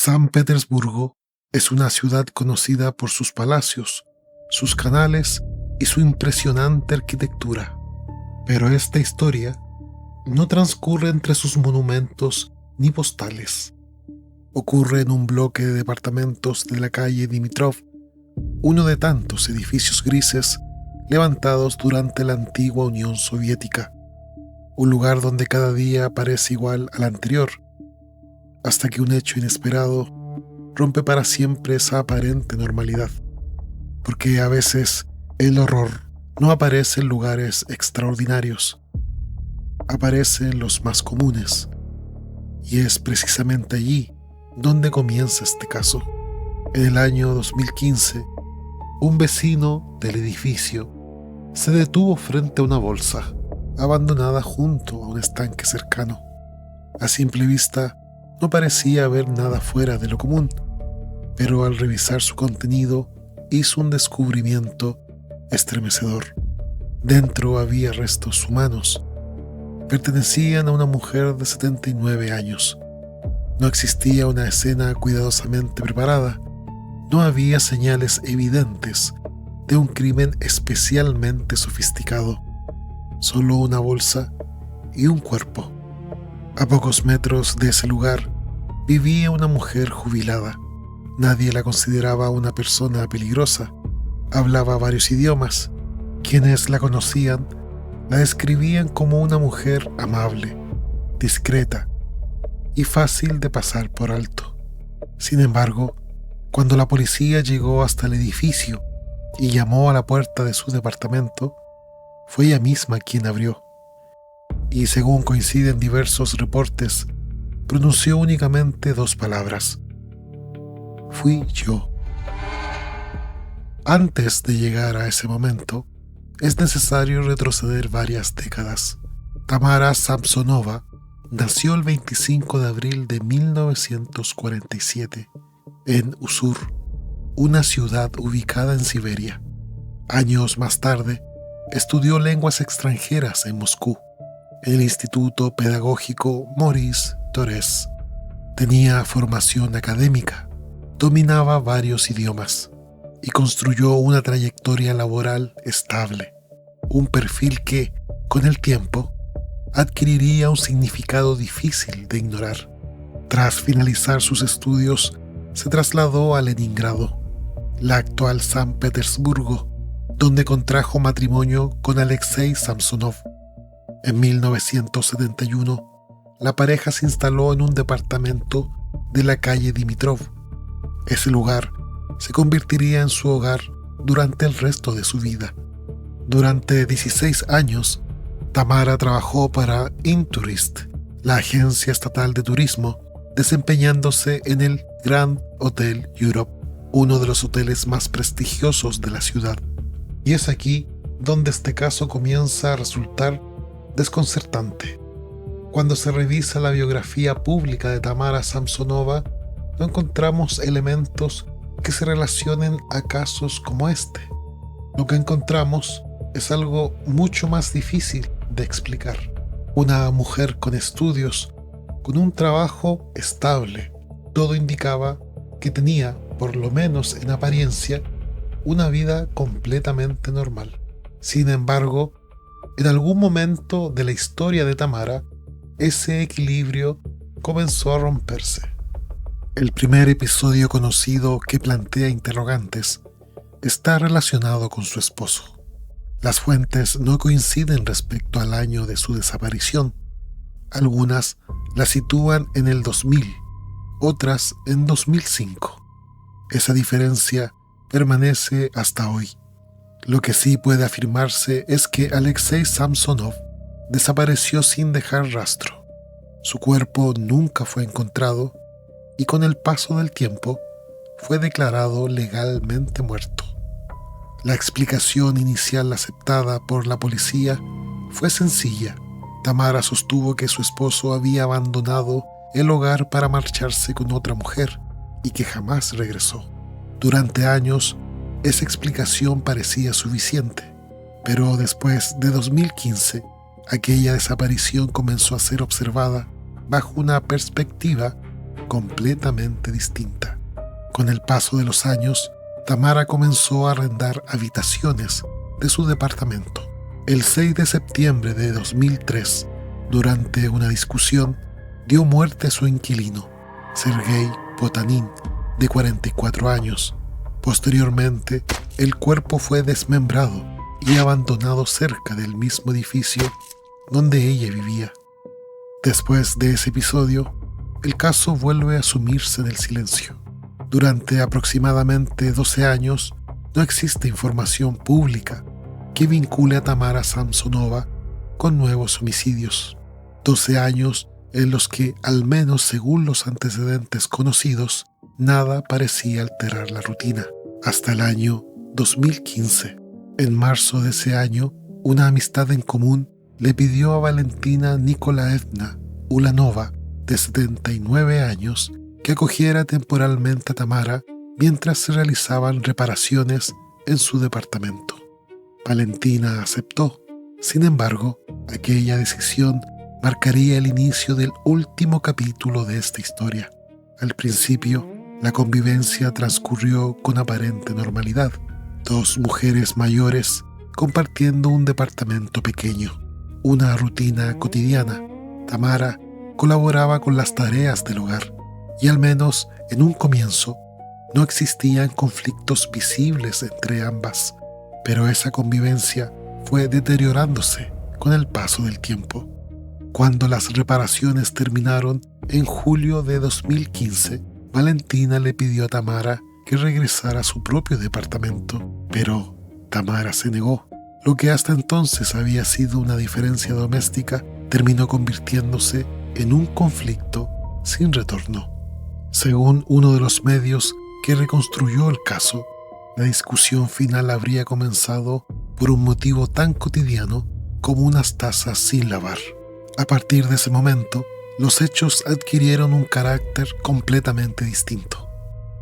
San Petersburgo es una ciudad conocida por sus palacios, sus canales y su impresionante arquitectura. Pero esta historia no transcurre entre sus monumentos ni postales. Ocurre en un bloque de departamentos de la calle Dimitrov, uno de tantos edificios grises levantados durante la antigua Unión Soviética, un lugar donde cada día parece igual al anterior, hasta que un hecho inesperado rompe para siempre esa aparente normalidad, porque a veces el horror no aparece en lugares extraordinarios, aparece en los más comunes, y es precisamente allí donde comienza este caso. En el año 2015, un vecino del edificio se detuvo frente a una bolsa abandonada junto a un estanque cercano. A simple vista, no parecía haber nada fuera de lo común, pero al revisar su contenido hizo un descubrimiento estremecedor. Dentro había restos humanos. Pertenecían a una mujer de 79 años. No existía una escena cuidadosamente preparada. No había señales evidentes de un crimen especialmente sofisticado. Solo una bolsa y un cuerpo. A pocos metros de ese lugar vivía una mujer jubilada. Nadie la consideraba una persona peligrosa. Hablaba varios idiomas. Quienes la conocían la describían como una mujer amable, discreta y fácil de pasar por alto. Sin embargo, cuando la policía llegó hasta el edificio y llamó a la puerta de su departamento, fue ella misma quien abrió. Y según coinciden diversos reportes, pronunció únicamente 2 palabras: fui yo. Antes de llegar a ese momento, es necesario retroceder varias décadas. Tamara Samsonova nació el 25 de abril de 1947 en Usur, una ciudad ubicada en Siberia. Años más tarde, estudió lenguas extranjeras en Moscú, en el Instituto Pedagógico Maurice Thorez. Tenía formación académica, dominaba varios idiomas y construyó una trayectoria laboral estable, un perfil que, con el tiempo, adquiriría un significado difícil de ignorar. Tras finalizar sus estudios, se trasladó a Leningrado, la actual San Petersburgo, donde contrajo matrimonio con Alexei Samsonov. En 1971, la pareja se instaló en un departamento de la calle Dimitrov. Ese lugar se convertiría en su hogar durante el resto de su vida. Durante 16 años, Tamara trabajó para Intourist, la agencia estatal de turismo, desempeñándose en el Grand Hotel Europe, uno de los hoteles más prestigiosos de la ciudad. Y es aquí donde este caso comienza a resultar desconcertante. Cuando se revisa la biografía pública de Tamara Samsonova, no encontramos elementos que se relacionen a casos como este. Lo que encontramos es algo mucho más difícil de explicar. Una mujer con estudios, con un trabajo estable. Todo indicaba que tenía, por lo menos en apariencia, una vida completamente normal. Sin embargo, en algún momento de la historia de Tamara, ese equilibrio comenzó a romperse. El primer episodio conocido que plantea interrogantes está relacionado con su esposo. Las fuentes no coinciden respecto al año de su desaparición. Algunas la sitúan en el 2000, otras en 2005. Esa diferencia permanece hasta hoy. Lo que sí puede afirmarse es que Alexei Samsonov desapareció sin dejar rastro. Su cuerpo nunca fue encontrado y con el paso del tiempo fue declarado legalmente muerto. La explicación inicial aceptada por la policía fue sencilla. Tamara sostuvo que su esposo había abandonado el hogar para marcharse con otra mujer y que jamás regresó. Durante años, esa explicación parecía suficiente, pero después de 2015, aquella desaparición comenzó a ser observada bajo una perspectiva completamente distinta. Con el paso de los años, Tamara comenzó a arrendar habitaciones de su departamento. El 6 de septiembre de 2003, durante una discusión, dio muerte a su inquilino, Sergei Potanin, de 44 años. Posteriormente, el cuerpo fue desmembrado y abandonado cerca del mismo edificio donde ella vivía. Después de ese episodio, el caso vuelve a sumirse en el silencio. Durante aproximadamente 12 años, no existe información pública que vincule a Tamara Samsonova con nuevos homicidios. 12 años en los que, al menos según los antecedentes conocidos, nada parecía alterar la rutina. Hasta el año 2015. En marzo de ese año, una amistad en común le pidió a Valentina Nikolaevna Ulanova, de 79 años, que acogiera temporalmente a Tamara mientras se realizaban reparaciones en su departamento. Valentina aceptó. Sin embargo, aquella decisión marcaría el inicio del último capítulo de esta historia. Al principio, la convivencia transcurrió con aparente normalidad. Dos mujeres mayores compartiendo un departamento pequeño, una rutina cotidiana. Tamara colaboraba con las tareas del hogar y al menos en un comienzo no existían conflictos visibles entre ambas, pero esa convivencia fue deteriorándose con el paso del tiempo. Cuando las reparaciones terminaron en julio de 2015, Valentina le pidió a Tamara que regresara a su propio departamento, pero Tamara se negó. Lo que hasta entonces había sido una diferencia doméstica terminó convirtiéndose en un conflicto sin retorno. Según uno de los medios que reconstruyó el caso, la discusión final habría comenzado por un motivo tan cotidiano como unas tazas sin lavar. A partir de ese momento, los hechos adquirieron un carácter completamente distinto.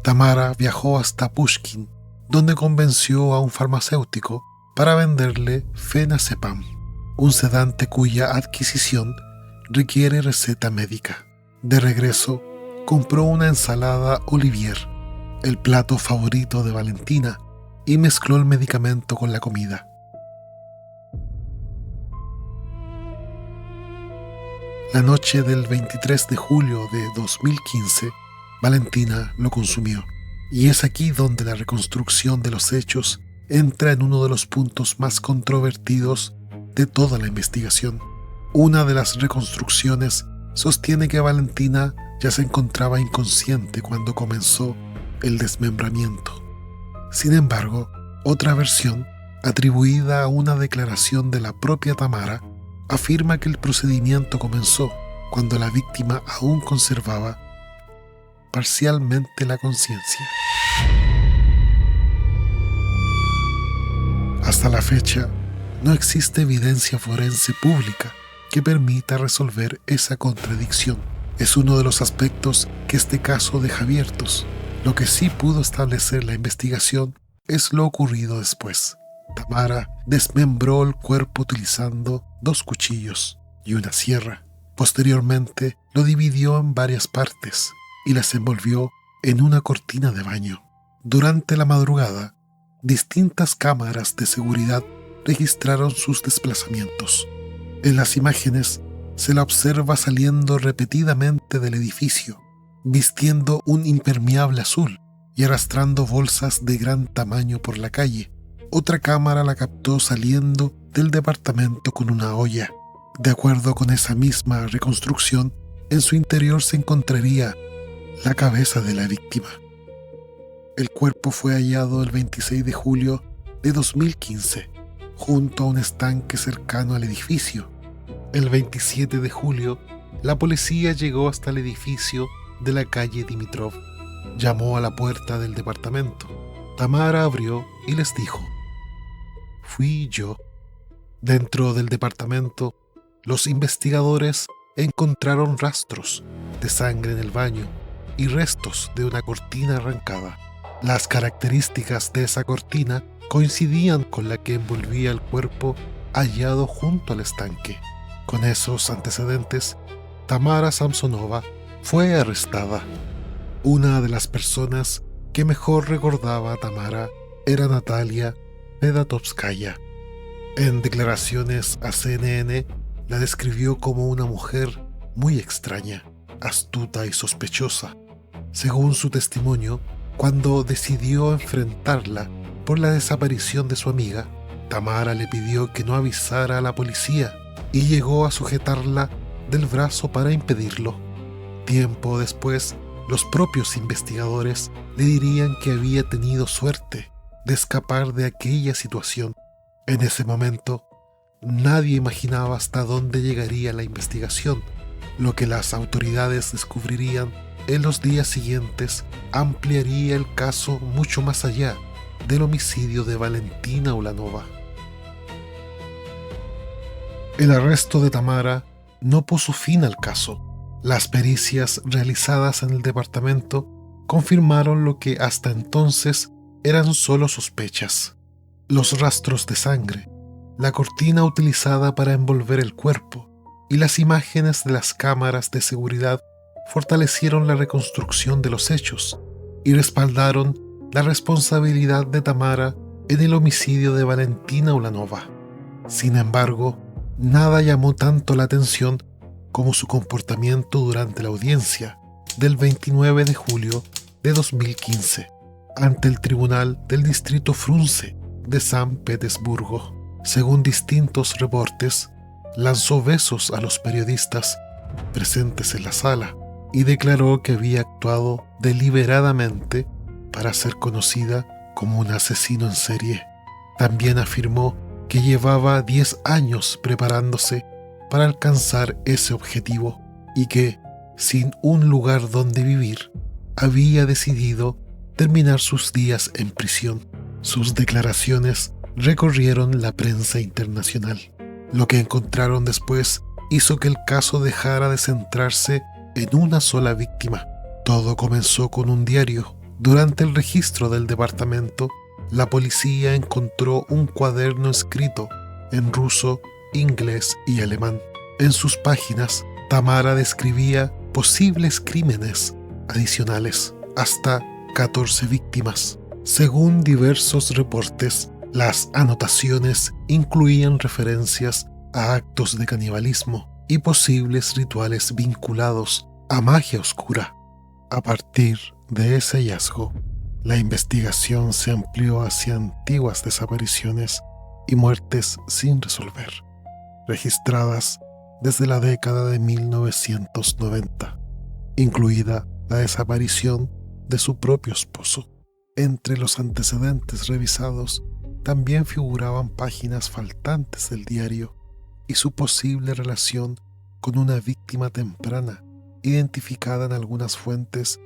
Tamara viajó hasta Pushkin, donde convenció a un farmacéutico para venderle Fenazepam, un sedante cuya adquisición requiere receta médica. De regreso, compró una ensalada Olivier, el plato favorito de Valentina, y mezcló el medicamento con la comida. La noche del 23 de julio de 2015, Valentina lo consumió, y es aquí donde la reconstrucción de los hechos entra en uno de los puntos más controvertidos de toda la investigación. Una de las reconstrucciones sostiene que Valentina ya se encontraba inconsciente cuando comenzó el desmembramiento. Sin embargo, otra versión, atribuida a una declaración de la propia Tamara, afirma que el procedimiento comenzó cuando la víctima aún conservaba parcialmente la conciencia. Hasta la fecha, no existe evidencia forense pública que permita resolver esa contradicción. Es uno de los aspectos que este caso deja abiertos. Lo que sí pudo establecer la investigación es lo ocurrido después. Tamara desmembró el cuerpo utilizando 2 cuchillos y una sierra. Posteriormente lo dividió en varias partes y las envolvió en una cortina de baño. Durante la madrugada, distintas cámaras de seguridad registraron sus desplazamientos. En las imágenes se la observa saliendo repetidamente del edificio, vistiendo un impermeable azul y arrastrando bolsas de gran tamaño por la calle. Otra cámara la captó saliendo del departamento con una olla. De acuerdo con esa misma reconstrucción, en su interior se encontraría la cabeza de la víctima. El cuerpo fue hallado el 26 de julio de 2015, junto a un estanque cercano al edificio. El 27 de julio, la policía llegó hasta el edificio de la calle Dimitrov. Llamó a la puerta del departamento. Tamara abrió y les dijo: «Fui yo». Dentro del departamento, los investigadores encontraron rastros de sangre en el baño y restos de una cortina arrancada. Las características de esa cortina coincidían con la que envolvía el cuerpo hallado junto al estanque. Con esos antecedentes, Tamara Samsonova fue arrestada. Una de las personas que mejor recordaba a Tamara era Natalia Fedatovskaya. En declaraciones a CNN, la describió como una mujer muy extraña, astuta y sospechosa. Según su testimonio, cuando decidió enfrentarla por la desaparición de su amiga, Tamara le pidió que no avisara a la policía y llegó a sujetarla del brazo para impedirlo. Tiempo después, los propios investigadores le dirían que había tenido suerte de escapar de aquella situación. En ese momento, nadie imaginaba hasta dónde llegaría la investigación. Lo que las autoridades descubrirían en los días siguientes ampliaría el caso mucho más allá del homicidio de Valentina Ulanova. El arresto de Tamara no puso fin al caso. Las pericias realizadas en el departamento confirmaron lo que hasta entonces eran solo sospechas. Los rastros de sangre, la cortina utilizada para envolver el cuerpo y las imágenes de las cámaras de seguridad fortalecieron la reconstrucción de los hechos y respaldaron la responsabilidad de Tamara en el homicidio de Valentina Ulanova. Sin embargo, nada llamó tanto la atención como su comportamiento durante la audiencia del 29 de julio de 2015 ante el Tribunal del Distrito Frunze de San Petersburgo. Según distintos reportes, lanzó besos a los periodistas presentes en la sala y declaró que había actuado deliberadamente para ser conocida como un asesino en serie. También afirmó que llevaba 10 años preparándose para alcanzar ese objetivo y que, sin un lugar donde vivir, había decidido terminar sus días en prisión. Sus declaraciones recorrieron la prensa internacional. Lo que encontraron después hizo que el caso dejara de centrarse en una sola víctima. Todo comenzó con un diario. Durante el registro del departamento, la policía encontró un cuaderno escrito en ruso, inglés y alemán. En sus páginas, Tamara describía posibles crímenes adicionales, hasta 14 víctimas. Según diversos reportes, las anotaciones incluían referencias a actos de canibalismo y posibles rituales vinculados a magia oscura. A partir de ese hallazgo, la investigación se amplió hacia antiguas desapariciones y muertes sin resolver, registradas desde la década de 1990, incluida la desaparición de su propio esposo. Entre los antecedentes revisados también figuraban páginas faltantes del diario y su posible relación con una víctima temprana, identificada en algunas fuentes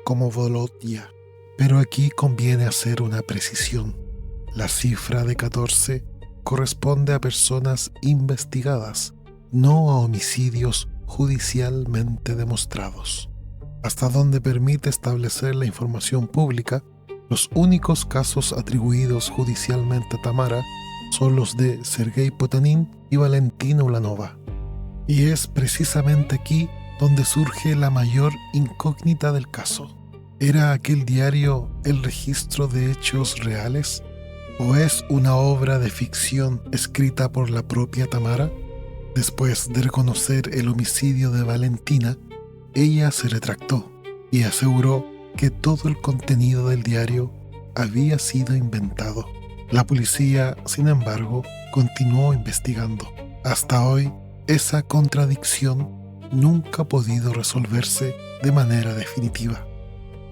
como Volodya. Pero aquí conviene hacer una precisión. La cifra de 14 corresponde a personas investigadas, no a homicidios judicialmente demostrados. Hasta donde permite establecer la información pública, los únicos casos atribuidos judicialmente a Tamara son los de Sergei Potanin y Valentina Ulanova. Y es precisamente aquí donde surge la mayor incógnita del caso. ¿Era aquel diario el registro de hechos reales? ¿O es una obra de ficción escrita por la propia Tamara? Después de reconocer el homicidio de Valentina, ella se retractó y aseguró que todo el contenido del diario había sido inventado. La policía, sin embargo, continuó investigando. Hasta hoy, esa contradicción nunca ha podido resolverse de manera definitiva.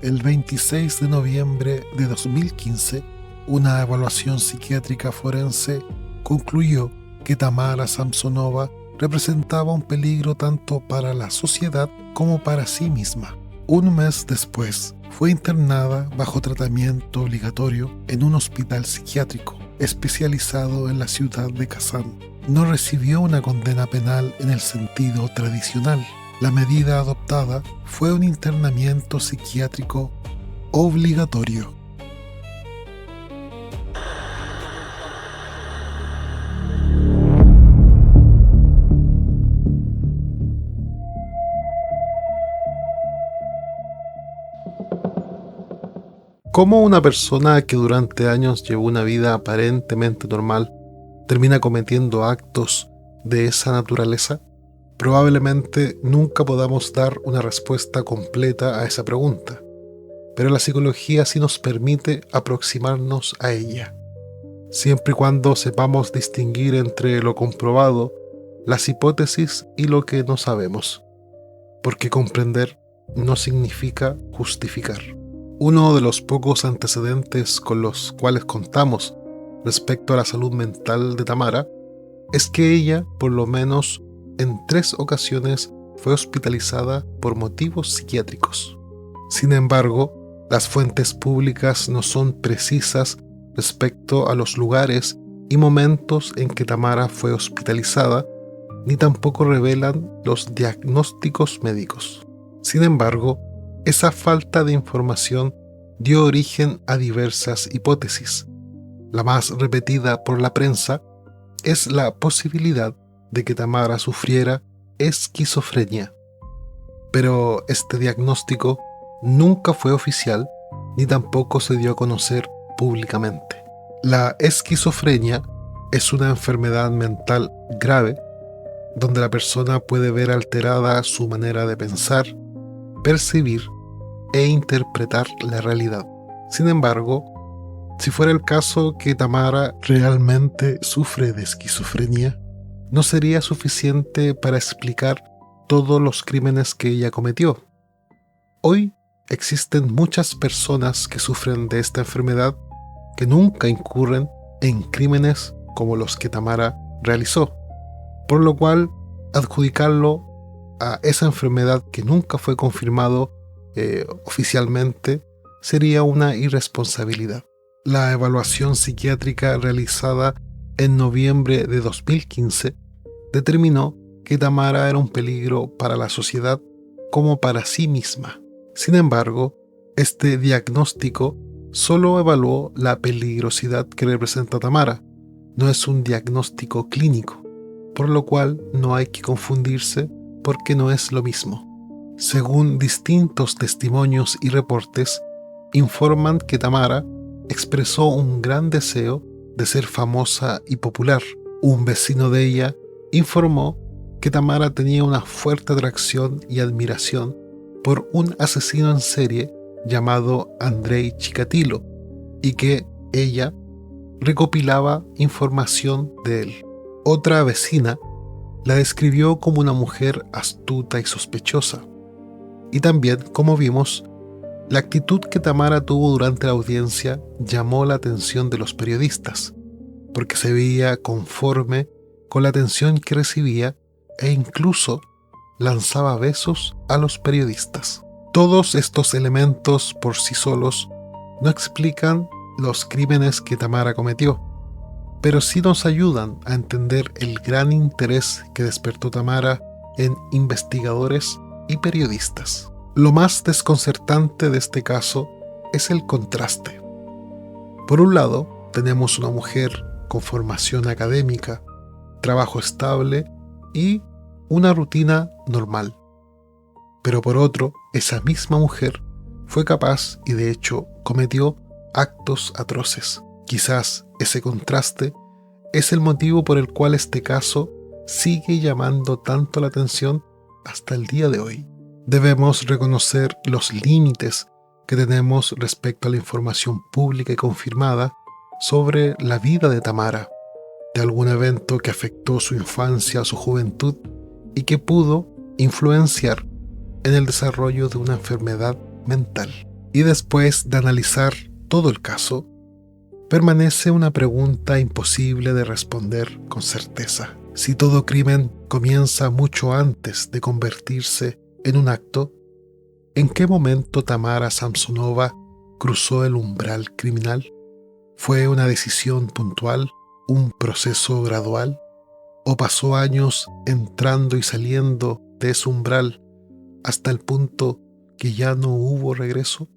El 26 de noviembre de 2015, una evaluación psiquiátrica forense concluyó que Tamara Samsonova representaba un peligro tanto para la sociedad como para sí misma. Un mes después, fue internada bajo tratamiento obligatorio en un hospital psiquiátrico especializado en la ciudad de Kazán. No recibió una condena penal en el sentido tradicional. La medida adoptada fue un internamiento psiquiátrico obligatorio. ¿Cómo una persona que durante años llevó una vida aparentemente normal termina cometiendo actos de esa naturaleza? Probablemente nunca podamos dar una respuesta completa a esa pregunta, pero la psicología sí nos permite aproximarnos a ella, siempre y cuando sepamos distinguir entre lo comprobado, las hipótesis y lo que no sabemos, porque comprender no significa justificar. Uno de los pocos antecedentes con los cuales contamos respecto a la salud mental de Tamara es que ella, por lo menos en 3 ocasiones, fue hospitalizada por motivos psiquiátricos. Sin embargo, las fuentes públicas no son precisas respecto a los lugares y momentos en que Tamara fue hospitalizada, ni tampoco revelan los diagnósticos médicos. Sin embargo, esa falta de información dio origen a diversas hipótesis. La más repetida por la prensa es la posibilidad de que Tamara sufriera esquizofrenia. Pero este diagnóstico nunca fue oficial ni tampoco se dio a conocer públicamente. La esquizofrenia es una enfermedad mental grave donde la persona puede ver alterada su manera de pensar, percibir e interpretar la realidad. Sin embargo, si fuera el caso que Tamara realmente sufre de esquizofrenia, no sería suficiente para explicar todos los crímenes que ella cometió. Hoy existen muchas personas que sufren de esta enfermedad que nunca incurren en crímenes como los que Tamara realizó, por lo cual adjudicarlo a esa enfermedad que nunca fue confirmado oficialmente sería una irresponsabilidad. La evaluación psiquiátrica realizada en noviembre de 2015 determinó que Tamara era un peligro para la sociedad como para sí misma. Sin embargo, este diagnóstico solo evaluó la peligrosidad que representa Tamara, no es un diagnóstico clínico, por lo cual no hay que confundirse porque no es lo mismo. Según distintos testimonios y reportes, informan que Tamara expresó un gran deseo de ser famosa y popular. Un vecino de ella informó que Tamara tenía una fuerte atracción y admiración por un asesino en serie llamado Andrei Chikatilo y que ella recopilaba información de él. Otra vecina la describió como una mujer astuta y sospechosa. Y también, como vimos, la actitud que Tamara tuvo durante la audiencia llamó la atención de los periodistas, porque se veía conforme con la atención que recibía e incluso lanzaba besos a los periodistas. Todos estos elementos por sí solos no explican los crímenes que Tamara cometió, pero sí nos ayudan a entender el gran interés que despertó Tamara en investigadores y periodistas. Lo más desconcertante de este caso es el contraste. Por un lado, tenemos una mujer con formación académica, trabajo estable y una rutina normal. Pero por otro, esa misma mujer fue capaz y de hecho cometió actos atroces. Quizás ese contraste es el motivo por el cual este caso sigue llamando tanto la atención hasta el día de hoy. Debemos reconocer los límites que tenemos respecto a la información pública y confirmada sobre la vida de Tamara, de algún evento que afectó su infancia o su juventud y que pudo influenciar en el desarrollo de una enfermedad mental. Y después de analizar todo el caso, permanece una pregunta imposible de responder con certeza. Si todo crimen comienza mucho antes de convertirse en un acto, ¿en qué momento Tamara Samsonova cruzó el umbral criminal? ¿Fue una decisión puntual, un proceso gradual? ¿O pasó años entrando y saliendo de ese umbral hasta el punto que ya no hubo regreso?